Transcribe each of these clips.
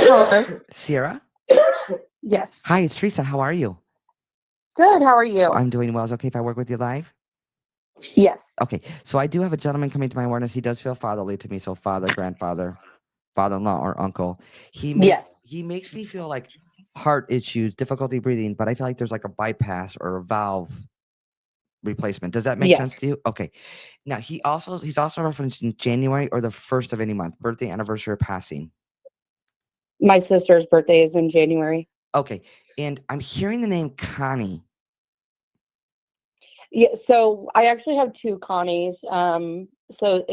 Hello. Sierra? Yes. Hi, it's Teresa. How are you? Good. How are you? I'm doing well. Is it okay if I work with you live? Yes. Okay, so I do have a gentleman coming to my awareness. He does feel fatherly to me, so father, grandfather, father-in-law, or uncle. Yes. He makes me feel like heart issues, difficulty breathing, but I feel like there's like a bypass or a valve replacement. Does that make sense Yes. to you? Okay. Now he's also referencing January or the first of any month, birthday, anniversary, or passing. My sister's birthday is in January. Okay, and I'm hearing the name Connie. Yeah. So I actually have two Connies. So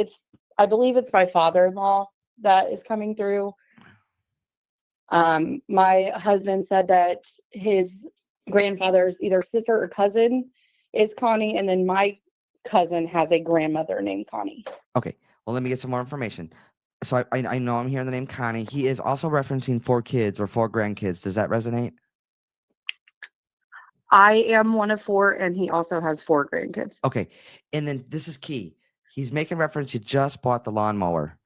I believe it's my father-in-law that is coming through. My husband said that his grandfather's either sister or cousin is Connie, and then my cousin has a grandmother named Connie. Okay, well, let me get some more information. So I know I'm hearing the name Connie. He is also referencing 4 kids or 4 grandkids. Does that resonate? I am one of four, and he also has four grandkids. Okay, and then this is key. He's making reference. You just bought the lawnmower.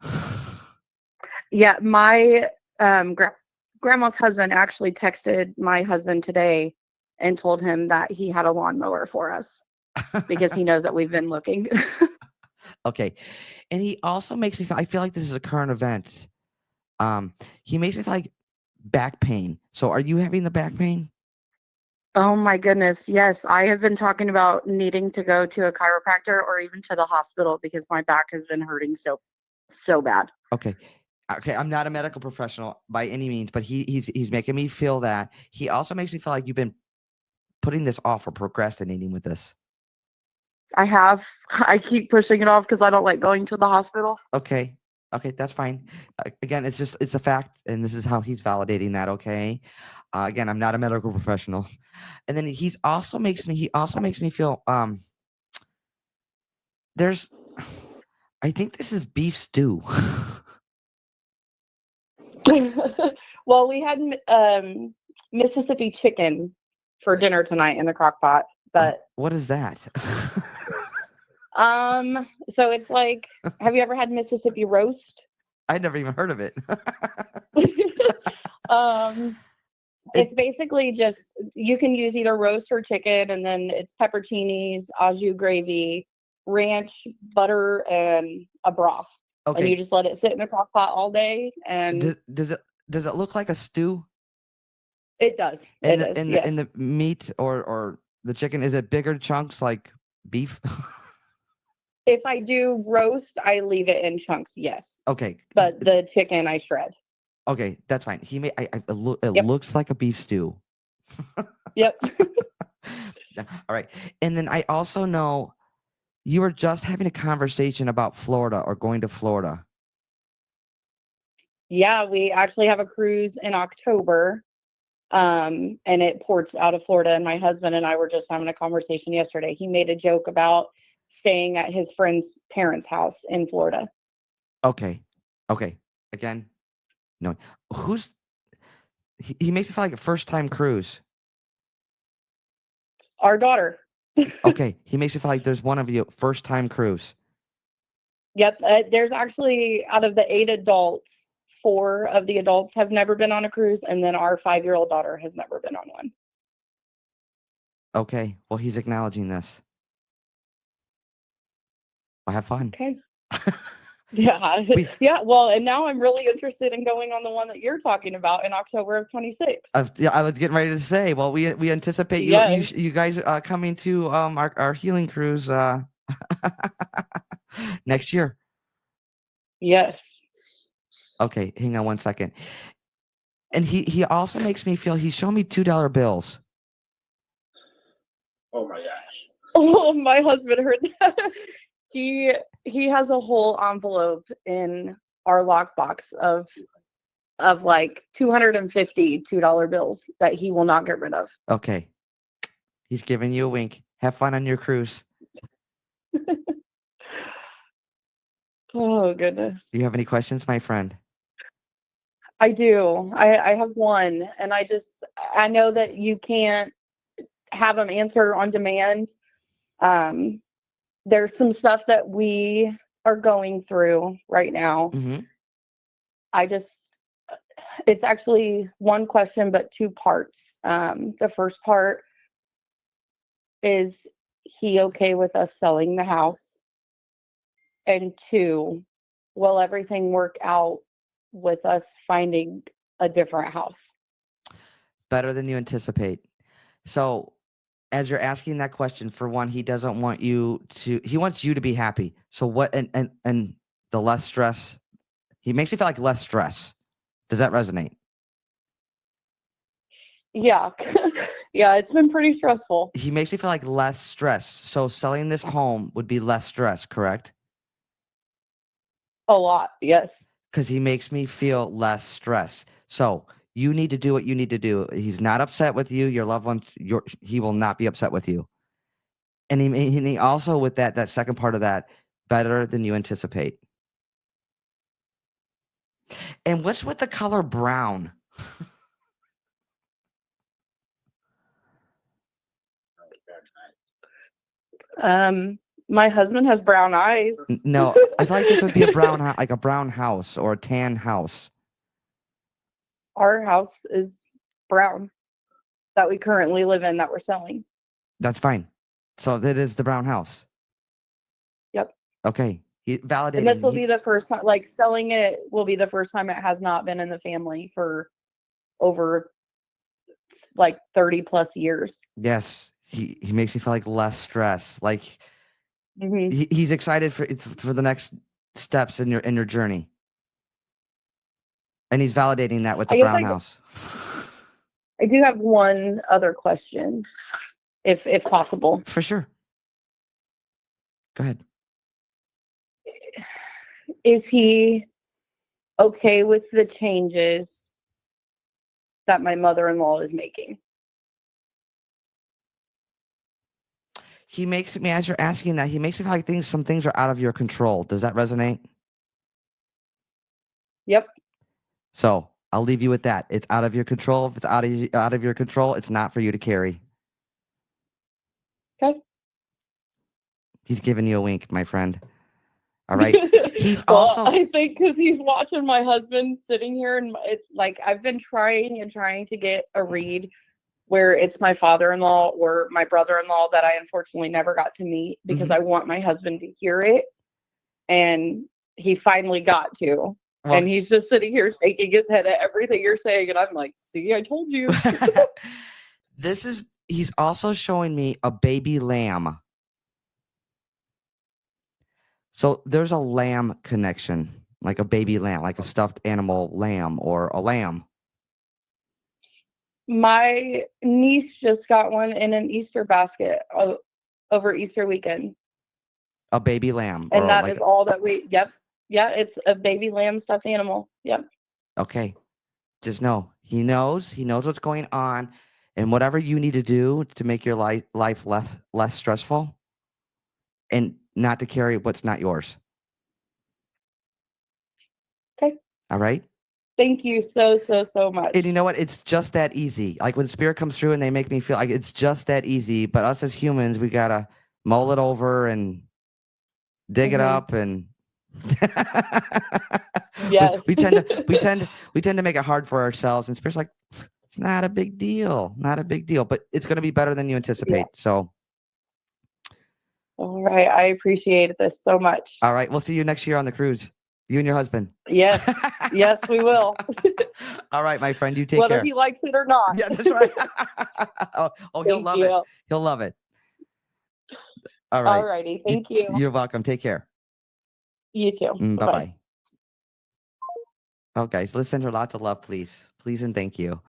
Yeah, my grandma's husband actually texted my husband today and told him that he had a lawnmower for us because he knows that we've been looking. Okay, and he also makes me feel. I feel like this is a current event. He makes me feel like back pain. So, are you having the back pain? Oh my goodness. Yes, I have been talking about needing to go to a chiropractor or even to the hospital because my back has been hurting so bad. Okay. Okay, I'm not a medical professional by any means, but he's making me feel that. He also makes me feel like you've been putting this off or procrastinating with this. I keep pushing it off because I don't like going to the hospital. Okay. Okay, that's fine. Again, it's a fact, and this is how he's validating that. Okay. Again, I'm not a medical professional, and then he also makes me feel there's I think this is beef stew. Well, we had Mississippi chicken for dinner tonight in the crock pot, but What is that? so it's like, have you ever had Mississippi roast? I never even heard of it. um, it's basically just you can use either roast or chicken, and then it's pepperoncinis, au jus gravy, ranch, butter, and a broth. And you Okay. just let it sit in the crock pot all day, and Does it look like a stew? it does. And It is, yes. the meat or the chicken, is it bigger chunks like beef? If I do roast, I leave it in chunks, yes. Okay. But the chicken I shred. Okay, that's fine. It Yep. looks like a beef stew. Yep. All right. And then I also know you were just having a conversation about Florida or going to Florida. Yeah, we actually have a cruise in October. And it ports out of Florida. And my husband and I were just having a conversation yesterday. He made a joke about staying at his friend's parents' house in Florida. Okay. Okay. Again, no. Who's he makes it feel like a first time cruise. Our daughter. Okay. He makes it feel like there's one of you first time cruise. Yep. There's actually, out of the 8 adults, 4 of the adults have never been on a cruise. And then our 5-year-old daughter has never been on one. Okay. Well, he's acknowledging this. Well, have fun. Okay. Yeah. Yeah. Well, and now I'm really interested in going on the one that you're talking about in October of 26. Yeah, I was getting ready to say. Well, we anticipate Yes. you guys coming to our healing cruise next year. Yes. Okay, hang on one second. And he also makes me feel he's showing me $2 bills. Oh my gosh. Oh, my husband heard that. He has a whole envelope in our lockbox of like 250 $2 bills that he will not get rid of. Okay, he's giving you a wink. Have fun on your cruise. Oh goodness. Do you have any questions, my friend? I do. I have one, and I know that you can't have them answer on demand. Um, there's some stuff that we are going through right now. Mm-hmm. I just It's actually one question, but two parts. The first part is he okay with us selling the house? And two, will everything work out with us finding a different house? Better than you anticipate. So as you're asking that question, for one, he doesn't want you to, he wants you to be happy. So what, and the less stress, he makes you feel like less stress. Does that resonate? Yeah. Yeah, it's been pretty stressful. He makes you feel like less stress. So selling this home would be less stress, correct? A lot, yes. Because he makes me feel less stress. So you need to do what you need to do. He's not upset with you. Your loved ones, he will not be upset with you. And he also, with that second part of that, better than you anticipate. And what's with the color brown? My husband has brown eyes. No, I feel like this would be a brown, like a brown house or a tan house. Our house is brown that we currently live in that we're selling. That's fine. So that is the brown house. Yep. Okay. He validating. And this will be the first time, like selling it will be the first time it has not been in the family for over like 30 plus years. Yes. He makes you feel like less stress. Like Mm-hmm. he's excited for the next steps in your journey. And he's validating that with the brown house. I do have one other question, if possible. For sure. Go ahead. Is he okay with the changes that my mother-in-law is making? He makes me, as you're asking that, he makes me feel like some things are out of your control. Does that resonate? Yep. So I'll leave you with that. It's out of your control. If it's out of your control, it's not for you to carry. Okay. He's giving you a wink, my friend. All right. He's well, also, I think because he's watching my husband sitting here, and it's like I've been trying to get a read where it's my father-in-law or my brother-in-law that I unfortunately never got to meet because I want my husband to hear it. And he finally got to. Well, and he's just sitting here shaking his head at everything you're saying. And I'm like, see, I told you. He's also showing me a baby lamb. So there's a lamb connection, like a baby lamb, like a stuffed animal lamb or a lamb. My niece just got one in an Easter basket over Easter weekend. A baby lamb. And that is all that yep. Yeah, it's a baby lamb stuffed animal. Yep. Okay. Just know he knows what's going on, and whatever you need to do to make your life less stressful and not to carry what's not yours. Okay. All right. Thank you so much. And you know what? It's just that easy. Like when spirit comes through and they make me feel like it's just that easy. But us as humans, we gotta mull it over and dig it up, and yes, we tend to make it hard for ourselves. And spirit's like, it's not a big deal, but it's going to be better than you anticipate. Yeah. So, all right, I appreciate this so much. All right, we'll see you next year on the cruise. You and your husband. Yes, yes, we will. All right, my friend, you take whether care. He likes it or not. Yeah, that's right. He'll love it. He'll love it. All right. All righty. Thank you. You're welcome. Take care. You too. Bye-bye. Oh, guys, let's send her lots of love, please. Please and thank you.